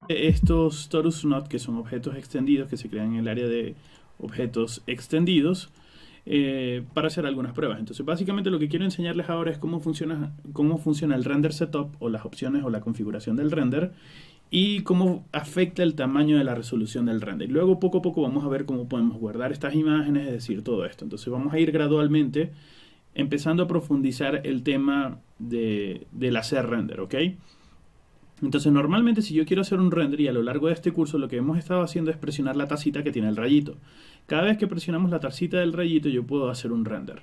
Estos Torus Knot, que son objetos extendidos que se crean en el área de objetos extendidos, para hacer algunas pruebas. Entonces, básicamente lo que quiero enseñarles ahora es cómo funciona el render setup, o las opciones o la configuración del render, y cómo afecta el tamaño de la resolución del render. Y luego, poco a poco, vamos a ver cómo podemos guardar estas imágenes, es decir, todo esto. Entonces, vamos a ir gradualmente empezando a profundizar el tema del hacer render, ¿ok? Entonces, normalmente si yo quiero hacer un render, y a lo largo de este curso lo que hemos estado haciendo es presionar la tacita que tiene el rayito. Cada vez que presionamos la tacita del rayito yo puedo hacer un render.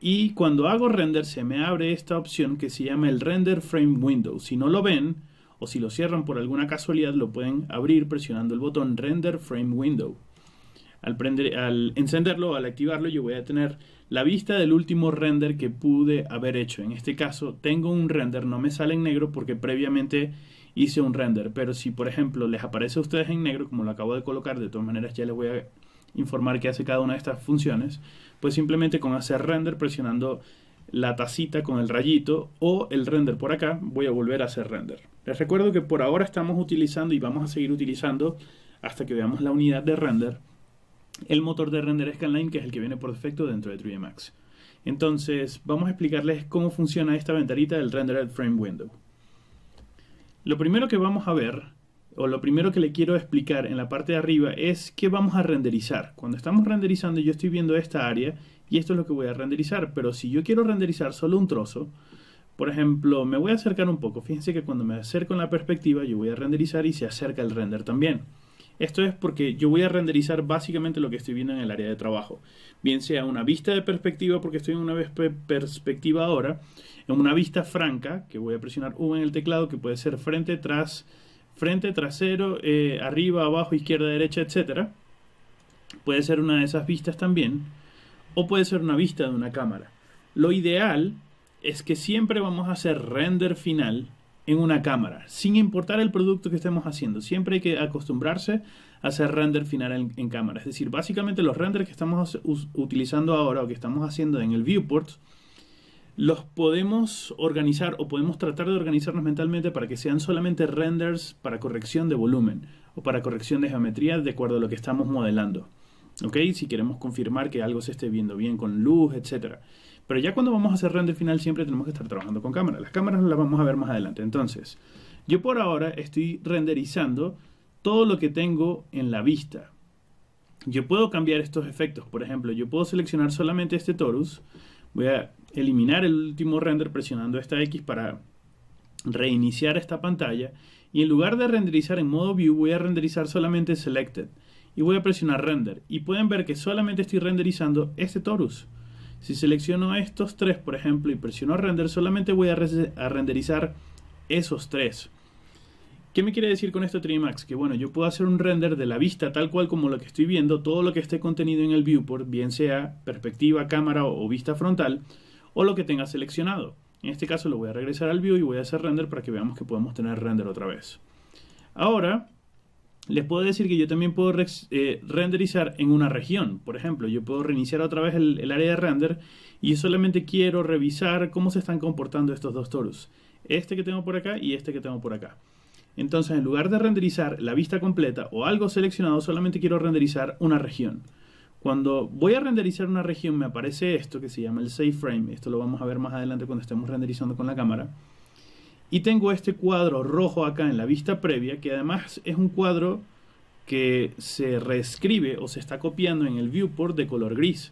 Y cuando hago render se me abre esta opción que se llama el Render Frame Window. Si no lo ven, o si lo cierran por alguna casualidad, lo pueden abrir presionando el botón Render Frame Window. Al encenderlo, al activarlo, yo voy a tener la vista del último render que pude haber hecho. En este caso tengo un render, no me sale en negro porque previamente hice un render, pero si por ejemplo les aparece a ustedes en negro, como lo acabo de colocar, de todas maneras ya les voy a informar qué hace cada una de estas funciones, pues simplemente con hacer render presionando la tacita con el rayito o el render por acá, voy a volver a hacer render. Les recuerdo que por ahora estamos utilizando y vamos a seguir utilizando hasta que veamos la unidad de render, el motor de render Scanline, que es el que viene por defecto dentro de 3D Max. Entonces vamos a explicarles cómo funciona esta ventanita del Rendered Frame Window. Lo primero que vamos a ver, o lo primero que le quiero explicar en la parte de arriba, es qué vamos a renderizar. Cuando estamos renderizando yo estoy viendo esta área y esto es lo que voy a renderizar, pero si yo quiero renderizar solo un trozo, por ejemplo, me voy a acercar un poco. Fíjense que cuando me acerco en la perspectiva yo voy a renderizar y se acerca el render también. Esto es porque yo voy a renderizar básicamente lo que estoy viendo en el área de trabajo. Bien sea una vista de perspectiva, porque estoy en una perspectiva ahora, en una vista franca, que voy a presionar V en el teclado, que puede ser frente, trasero, arriba, abajo, izquierda, derecha, etc. Puede ser una de esas vistas también, o puede ser una vista de una cámara. Lo ideal es que siempre vamos a hacer render final en una cámara, sin importar el producto que estemos haciendo. Siempre hay que acostumbrarse a hacer render final en cámara. Es decir, básicamente los renders que estamos utilizando ahora o que estamos haciendo en el viewport, los podemos organizar o podemos tratar de organizarnos mentalmente para que sean solamente renders para corrección de volumen o para corrección de geometría de acuerdo a lo que estamos modelando. ¿Ok? Si queremos confirmar que algo se esté viendo bien con luz, etcétera. Pero ya cuando vamos a hacer render final siempre tenemos que estar trabajando con cámara. Las cámaras las vamos a ver más adelante. Entonces, yo por ahora estoy renderizando todo lo que tengo en la vista. Yo puedo cambiar estos efectos. Por ejemplo, yo puedo seleccionar solamente este torus. Voy a eliminar el último render presionando esta X para reiniciar esta pantalla. Y en lugar de renderizar en modo view, voy a renderizar solamente selected. Y voy a presionar render. Y pueden ver que solamente estoy renderizando este torus. Si selecciono estos tres, por ejemplo, y presiono render, solamente voy a renderizar esos tres. ¿Qué me quiere decir con esto 3D Max? Que bueno, yo puedo hacer un render de la vista tal cual como lo que estoy viendo, todo lo que esté contenido en el viewport, bien sea perspectiva, cámara o vista frontal, o lo que tenga seleccionado. En este caso lo voy a regresar al view y voy a hacer render para que veamos que podemos tener render otra vez. Ahora les puedo decir que yo también puedo renderizar en una región. Por ejemplo, yo puedo reiniciar otra vez el área de render y yo solamente quiero revisar cómo se están comportando estos dos torus. Este que tengo por acá y este que tengo por acá. Entonces, en lugar de renderizar la vista completa o algo seleccionado, solamente quiero renderizar una región. Cuando voy a renderizar una región me aparece esto que se llama el Save Frame. Esto lo vamos a ver más adelante cuando estemos renderizando con la cámara. Y tengo este cuadro rojo acá en la vista previa, que además es un cuadro que se reescribe o se está copiando en el viewport de color gris.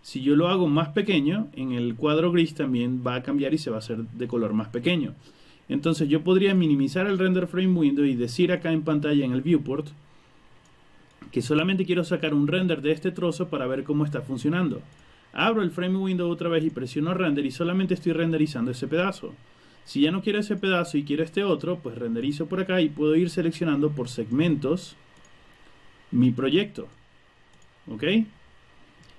Si yo lo hago más pequeño, en el cuadro gris también va a cambiar y se va a hacer de color más pequeño. Entonces yo podría minimizar el Render Frame Window y decir acá en pantalla en el viewport que solamente quiero sacar un render de este trozo para ver cómo está funcionando. Abro el Frame Window otra vez y presiono render y solamente estoy renderizando ese pedazo. Si ya no quiero ese pedazo y quiero este otro, pues renderizo por acá y puedo ir seleccionando por segmentos mi proyecto. ¿Ok?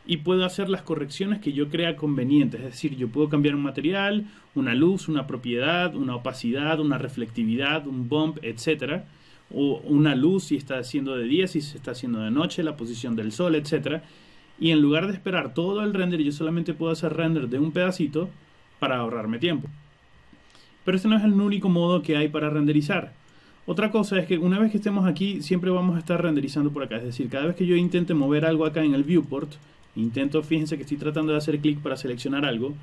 Y puedo hacer las correcciones que yo crea convenientes. Es decir, yo puedo cambiar un material, una luz, una propiedad, una opacidad, una reflectividad, un bump, etc. O una luz si está haciendo de día, si se está haciendo de noche, la posición del sol, etc. Y en lugar de esperar todo el render, yo solamente puedo hacer render de un pedacito para ahorrarme tiempo. Pero este no es el único modo que hay para renderizar. Otra cosa es que una vez que estemos aquí, siempre vamos a estar renderizando por acá. Es decir, cada vez que yo intente mover algo acá en el viewport, fíjense que estoy tratando de hacer clic para seleccionar algo,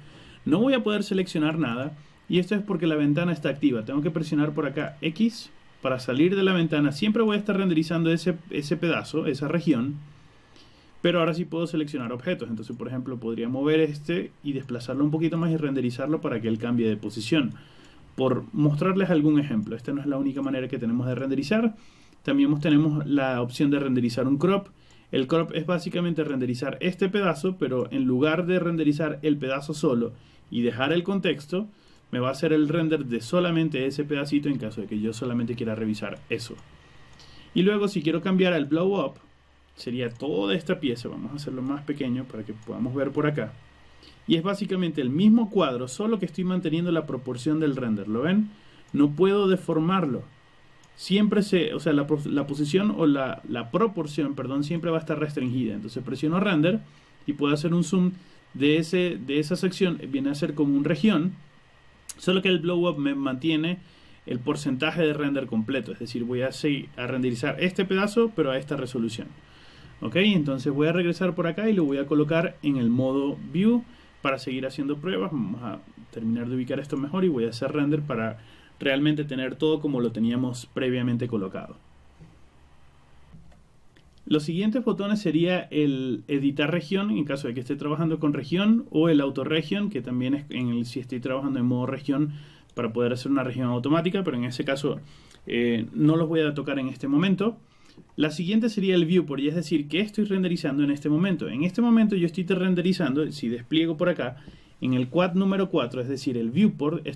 no voy a poder seleccionar nada. Y esto es porque la ventana está activa. Tengo que presionar por acá X para salir de la ventana. Siempre voy a estar renderizando ese pedazo, esa región. Pero ahora sí puedo seleccionar objetos. Entonces, por ejemplo, podría mover este y desplazarlo un poquito más y renderizarlo para que él cambie de posición. Por mostrarles algún ejemplo, esta no es la única manera que tenemos de renderizar. También tenemos la opción de renderizar un crop. El crop es básicamente renderizar este pedazo, pero en lugar de renderizar el pedazo solo y dejar el contexto, me va a hacer el render de solamente ese pedacito en caso de que yo solamente quiera revisar eso. Y luego si quiero cambiar al blow up, sería toda esta pieza. Vamos a hacerlo más pequeño para que podamos ver por acá. Y es básicamente el mismo cuadro, solo que estoy manteniendo la proporción del render. ¿Lo ven? No puedo deformarlo. Siempre la posición o la proporción, perdón, siempre va a estar restringida. Entonces presiono render y puedo hacer un zoom de esa sección. Viene a ser como un región, solo que el blow up me mantiene el porcentaje de render completo. Es decir, voy a renderizar este pedazo, pero a esta resolución. Ok, entonces voy a regresar por acá y lo voy a colocar en el modo view para seguir haciendo pruebas. Vamos a terminar de ubicar esto mejor y voy a hacer render para realmente tener todo como lo teníamos previamente colocado. Los siguientes botones sería el editar región en caso de que esté trabajando con región, o el autorregion, que también es si estoy trabajando en modo región para poder hacer una región automática, pero en ese caso no los voy a tocar en este momento. La siguiente sería el viewport, y es decir, ¿qué estoy renderizando en este momento? En este momento yo estoy renderizando, si despliego por acá, en el quad número 4, es decir, el viewport,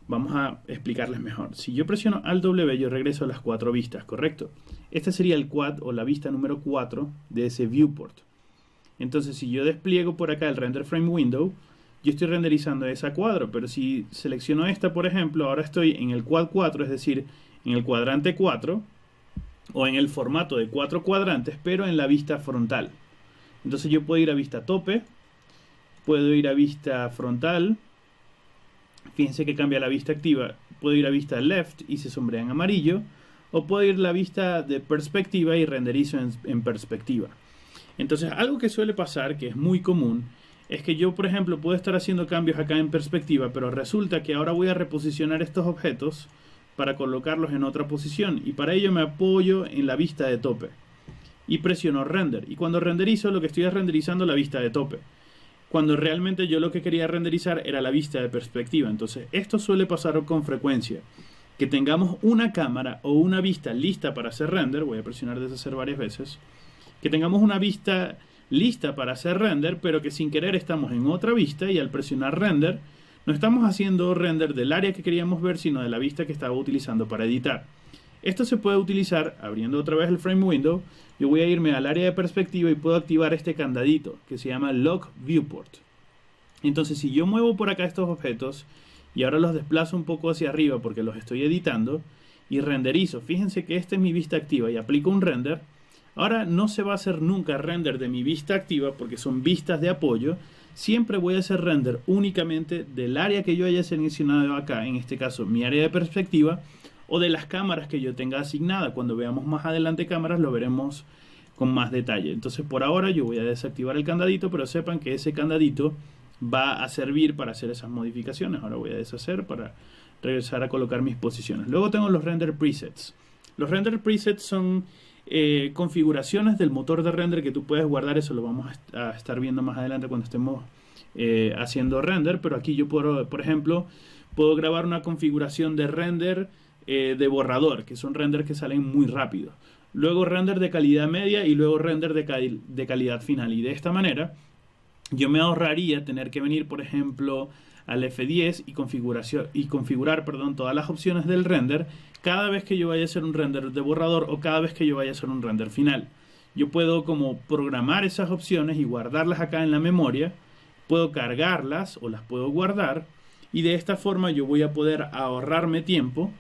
vamos a explicarles mejor. Si yo presiono Alt W, yo regreso a las 4 vistas, ¿correcto? Este sería el quad o la vista número 4 de ese viewport. Entonces, si yo despliego por acá el render frame window, yo estoy renderizando esa cuadro, pero si selecciono esta, por ejemplo, ahora estoy en el quad 4, es decir, en el cuadrante 4, o en el formato de 4 cuadrantes, pero en la vista frontal. Entonces yo puedo ir a vista tope, puedo ir a vista frontal, fíjense que cambia la vista activa, puedo ir a vista left y se sombrea en amarillo, o puedo ir a la vista de perspectiva y renderizo en perspectiva. Entonces algo que suele pasar, que es muy común, es que yo, por ejemplo, puedo estar haciendo cambios acá en perspectiva, pero resulta que ahora voy a reposicionar estos objetos para colocarlos en otra posición, y para ello me apoyo en la vista de tope y presiono render, y cuando renderizo lo que estoy es renderizando la vista de tope, cuando realmente yo lo que quería renderizar era la vista de perspectiva. Entonces esto suele pasar con frecuencia, que tengamos una cámara o una vista lista para hacer render. Voy a presionar deshacer varias veces, que tengamos una vista lista para hacer render, pero que sin querer estamos en otra vista, y al presionar render no estamos haciendo render del área que queríamos ver, sino de la vista que estaba utilizando para editar. Esto se puede utilizar abriendo otra vez el frame window. Yo voy a irme al área de perspectiva y puedo activar este candadito que se llama Lock Viewport. Entonces, si yo muevo por acá estos objetos y ahora los desplazo un poco hacia arriba porque los estoy editando y renderizo, fíjense que esta es mi vista activa y aplico un render. Ahora no se va a hacer nunca render de mi vista activa porque son vistas de apoyo. Siempre voy a hacer render únicamente del área que yo haya seleccionado acá, en este caso mi área de perspectiva, o de las cámaras que yo tenga asignada. Cuando veamos más adelante cámaras lo veremos con más detalle. Entonces por ahora yo voy a desactivar el candadito, pero sepan que ese candadito va a servir para hacer esas modificaciones. Ahora voy a deshacer para regresar a colocar mis posiciones. Luego tengo los render presets. Los render presets son configuraciones del motor de render que tú puedes guardar. Eso lo vamos a estar viendo más adelante cuando estemos haciendo render, pero aquí yo puedo, por ejemplo, puedo grabar una configuración de render de borrador, que son renders que salen muy rápido, luego render de calidad media y luego render de calidad final, y de esta manera yo me ahorraría tener que venir, por ejemplo, al F10 y configurar todas las opciones del render cada vez que yo vaya a hacer un render de borrador o cada vez que yo vaya a hacer un render final. Yo puedo como programar esas opciones y guardarlas acá en la memoria, puedo cargarlas o las puedo guardar, y de esta forma yo voy a poder ahorrarme tiempo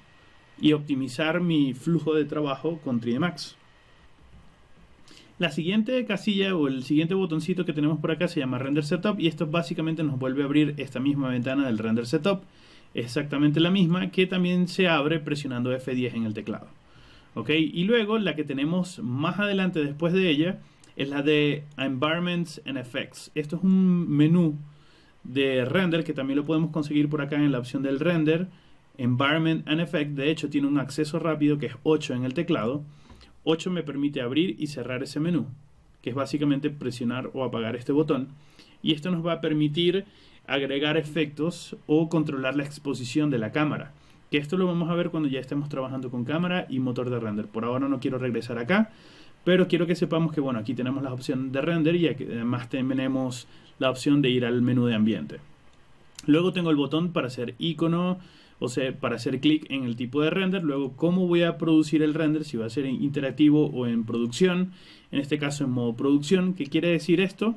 y optimizar mi flujo de trabajo con 3D Max. La siguiente casilla o el siguiente botoncito que tenemos por acá se llama Render Setup, y esto básicamente nos vuelve a abrir esta misma ventana del Render Setup. exactamente la misma, que también se abre presionando F10 en el teclado. ¿Ok? Y luego la que tenemos más adelante después de ella es la de Environments and Effects. Esto es un menú de render que también lo podemos conseguir por acá en la opción del render, Environment and Effect. De hecho tiene un acceso rápido que es 8 en el teclado. 8 me permite abrir y cerrar ese menú, que es básicamente presionar o apagar este botón, y esto nos va a permitir agregar efectos o controlar la exposición de la cámara, que esto lo vamos a ver cuando ya estemos trabajando con cámara y motor de render. Por ahora no quiero regresar acá, pero quiero que sepamos que bueno, aquí tenemos la opción de render y además tenemos la opción de ir al menú de ambiente. Luego tengo el botón para hacer icono, o sea, para hacer clic en el tipo de render. Luego, cómo voy a producir el render, si va a ser en interactivo o en producción. En este caso en modo producción. ¿Qué quiere decir esto?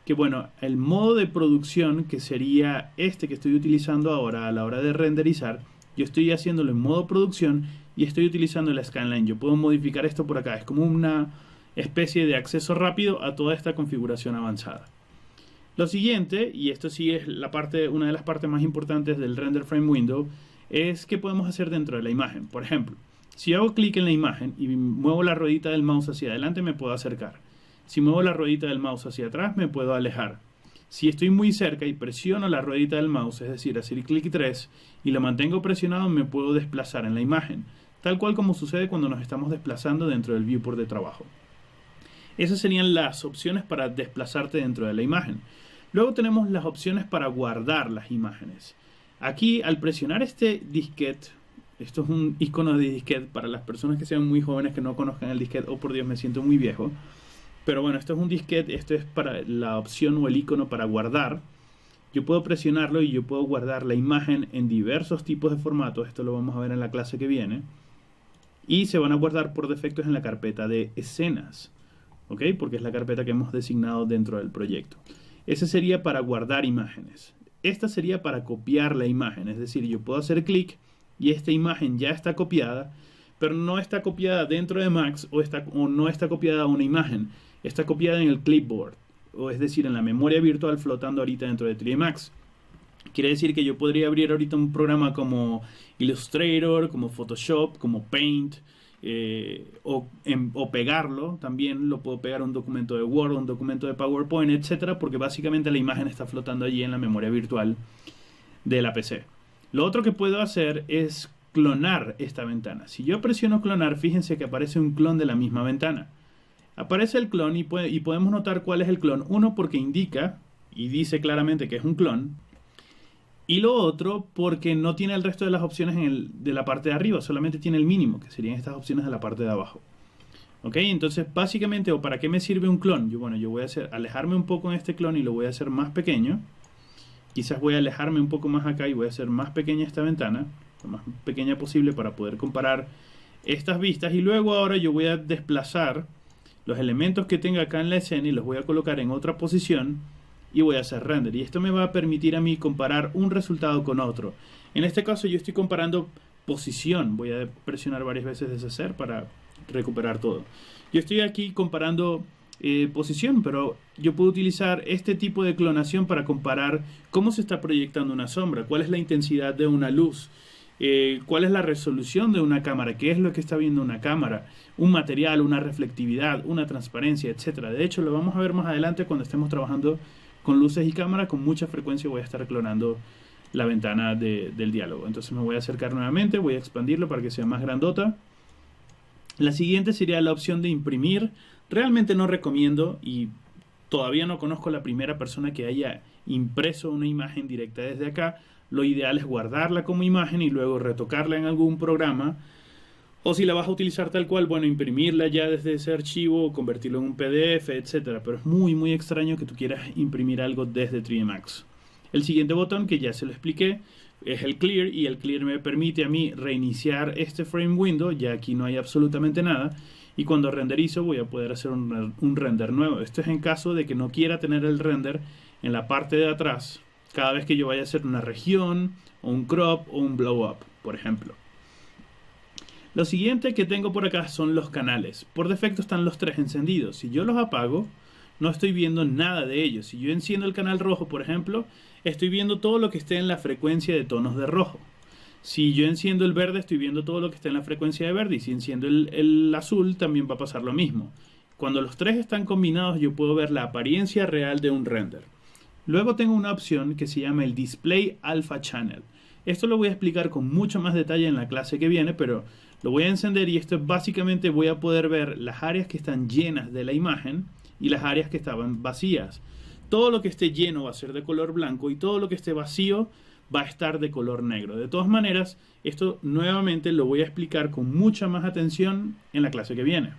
Que bueno, el modo de producción, que sería este que estoy utilizando ahora a la hora de renderizar, yo estoy haciéndolo en modo producción y estoy utilizando la scanline. Yo puedo modificar esto por acá. Es como una especie de acceso rápido a toda esta configuración avanzada. Lo siguiente, y esto sí es una de las partes más importantes del Render Frame Window, es qué podemos hacer dentro de la imagen. Por ejemplo, si hago clic en la imagen y muevo la ruedita del mouse hacia adelante, me puedo acercar. Si muevo la ruedita del mouse hacia atrás, me puedo alejar. Si estoy muy cerca y presiono la ruedita del mouse, es decir, hacer clic 3, y lo mantengo presionado, me puedo desplazar en la imagen, tal cual como sucede cuando nos estamos desplazando dentro del viewport de trabajo. Esas serían las opciones para desplazarte dentro de la imagen. Luego tenemos las opciones para guardar las imágenes. Aquí, al presionar este disquete, esto es un icono de disquete para las personas que sean muy jóvenes que no conozcan el disquete. Oh, por Dios, me siento muy viejo. Pero bueno, esto es un disquete, esto es para la opción o el icono para guardar. Yo puedo presionarlo y yo puedo guardar la imagen en diversos tipos de formatos. Esto lo vamos a ver en la clase que viene. Y se van a guardar por defecto en la carpeta de escenas. ¿Ok? Porque es la carpeta que hemos designado dentro del proyecto. Ese sería para guardar imágenes. Esta sería para copiar la imagen. Es decir, yo puedo hacer clic y esta imagen ya está copiada, pero no está copiada dentro de Max o no está copiada a una imagen. Está copiada en el clipboard, o es decir, en la memoria virtual flotando ahorita dentro de 3D Max. Quiere decir que yo podría abrir ahorita un programa como Illustrator, como Photoshop, como Paint, o pegarlo. También lo puedo pegar a un documento de Word, un documento de PowerPoint, etcétera, porque básicamente la imagen está flotando allí en la memoria virtual de la PC. Lo otro que puedo hacer es clonar esta ventana. Si yo presiono clonar, fíjense que aparece un clon de la misma ventana. Aparece el clon y podemos notar cuál es el clon. Uno, porque indica y dice claramente que es un clon. Y lo otro, porque no tiene el resto de las opciones de la parte de arriba, solamente tiene el mínimo, que serían estas opciones de la parte de abajo. ¿Ok? Entonces, básicamente, ¿o para qué me sirve un clon? Yo voy a alejarme un poco en este clon y lo voy a hacer más pequeño. Quizás voy a alejarme un poco más acá y voy a hacer más pequeña esta ventana, lo más pequeña posible para poder comparar estas vistas. Y luego ahora yo voy a desplazar los elementos que tenga acá en la escena y los voy a colocar en otra posición. Y voy a hacer render, y esto me va a permitir a mí comparar un resultado con otro. En este caso yo estoy comparando posición. Voy a presionar varias veces deshacer para recuperar todo. Yo estoy aquí comparando posición, pero yo puedo utilizar este tipo de clonación para comparar cómo se está proyectando una sombra, cuál es la intensidad de una luz, cuál es la resolución de una cámara, qué es lo que está viendo una cámara, un material, una reflectividad, una transparencia, etcétera. De hecho, lo vamos a ver más adelante cuando estemos trabajando con luces y cámara. Con mucha frecuencia voy a estar clonando la ventana del diálogo. Entonces me voy a acercar nuevamente, voy a expandirlo para que sea más grandota. La siguiente sería la opción de imprimir. Realmente no recomiendo, y todavía no conozco la primera persona que haya impreso una imagen directa desde acá. Lo ideal es guardarla como imagen y luego retocarla en algún programa. O si la vas a utilizar tal cual, bueno, imprimirla ya desde ese archivo, convertirlo en un PDF, etcétera. Pero es muy, muy extraño que tú quieras imprimir algo desde 3D Max. El siguiente botón, que ya se lo expliqué, es el Clear, y el Clear me permite a mí reiniciar este frame window. Ya aquí no hay absolutamente nada, y cuando renderizo voy a poder hacer un render nuevo. Esto es en caso de que no quiera tener el render en la parte de atrás cada vez que yo vaya a hacer una región, o un crop, o un blow up, por ejemplo. Lo siguiente que tengo por acá son los canales. Por defecto están los 3 encendidos. Si yo los apago, no estoy viendo nada de ello. Si yo enciendo el canal rojo, por ejemplo, estoy viendo todo lo que esté en la frecuencia de tonos de rojo. Si yo enciendo el verde, estoy viendo todo lo que está en la frecuencia de verde. Y si enciendo el azul, también va a pasar lo mismo. Cuando los tres están combinados, yo puedo ver la apariencia real de un render. Luego tengo una opción que se llama el Display Alpha Channel. Esto lo voy a explicar con mucho más detalle en la clase que viene, pero lo voy a encender y esto es básicamente voy a poder ver las áreas que están llenas de la imagen y las áreas que estaban vacías. Todo lo que esté lleno va a ser de color blanco y todo lo que esté vacío va a estar de color negro. De todas maneras, esto nuevamente lo voy a explicar con mucha más atención en la clase que viene.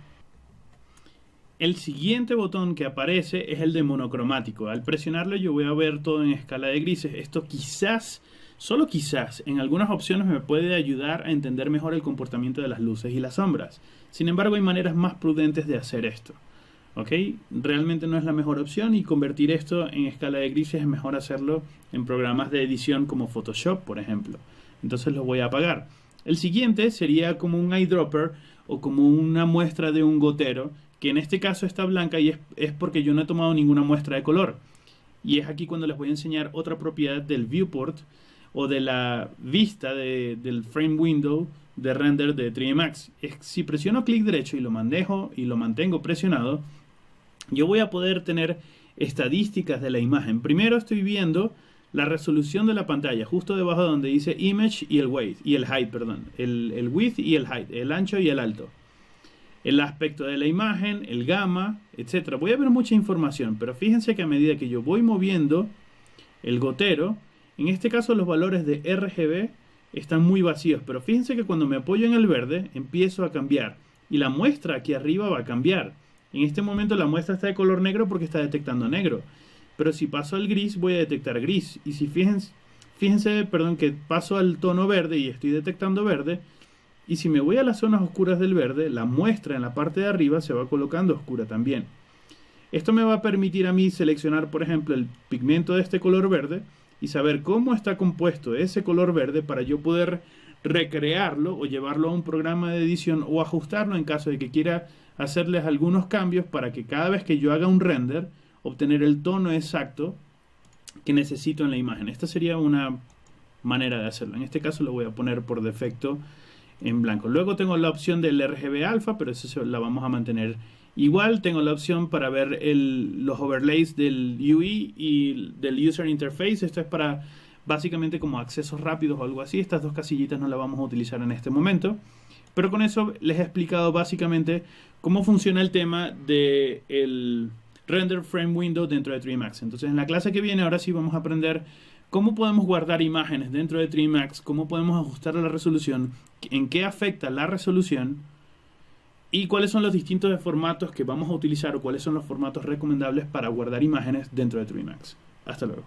El siguiente botón que aparece es el de monocromático. Al presionarlo yo voy a ver todo en escala de grises. Esto quizás, solo quizás, en algunas opciones me puede ayudar a entender mejor el comportamiento de las luces y las sombras. Sin embargo, hay maneras más prudentes de hacer esto. ¿Ok? Realmente no es la mejor opción y convertir esto en escala de grises es mejor hacerlo en programas de edición como Photoshop, por ejemplo. Entonces lo voy a apagar. El siguiente sería como un eyedropper o como una muestra de un gotero, que en este caso está blanca y es porque yo no he tomado ninguna muestra de color. Y es aquí cuando les voy a enseñar otra propiedad del viewport o de la vista del frame window de render de 3D Max. Si presiono clic derecho y lo manejo y lo mantengo presionado, yo voy a poder tener estadísticas de la imagen. Primero estoy viendo la resolución de la pantalla, justo debajo donde dice Image y el Width, el Width y el Height, el ancho y el alto. El aspecto de la imagen, el gamma, etc. Voy a ver mucha información, pero fíjense que a medida que yo voy moviendo el gotero, en este caso los valores de RGB están muy vacíos, pero fíjense que cuando me apoyo en el verde empiezo a cambiar y la muestra aquí arriba va a cambiar. En este momento la muestra está de color negro porque está detectando negro, pero si paso al gris voy a detectar gris, y si fíjense que paso al tono verde y estoy detectando verde, y si me voy a las zonas oscuras del verde, la muestra en la parte de arriba se va colocando oscura también. Esto me va a permitir a mí seleccionar, por ejemplo, el pigmento de este color verde y saber cómo está compuesto ese color verde para yo poder recrearlo o llevarlo a un programa de edición o ajustarlo en caso de que quiera hacerles algunos cambios para que cada vez que yo haga un render, obtener el tono exacto que necesito en la imagen. Esta sería una manera de hacerlo. En este caso lo voy a poner por defecto en blanco. Luego tengo la opción del RGB alfa, pero eso la vamos a mantener igual. Tengo la opción para ver los overlays del UI y del User Interface. Esto es para básicamente como accesos rápidos o algo así. Estas dos casillitas no las vamos a utilizar en este momento, pero con eso les he explicado básicamente cómo funciona el tema del Render Frame Window dentro de 3D Max. Entonces en la clase que viene ahora sí vamos a aprender cómo podemos guardar imágenes dentro de 3D Max, cómo podemos ajustar la resolución, en qué afecta la resolución y cuáles son los distintos formatos que vamos a utilizar o cuáles son los formatos recomendables para guardar imágenes dentro de 3D Max. Hasta luego.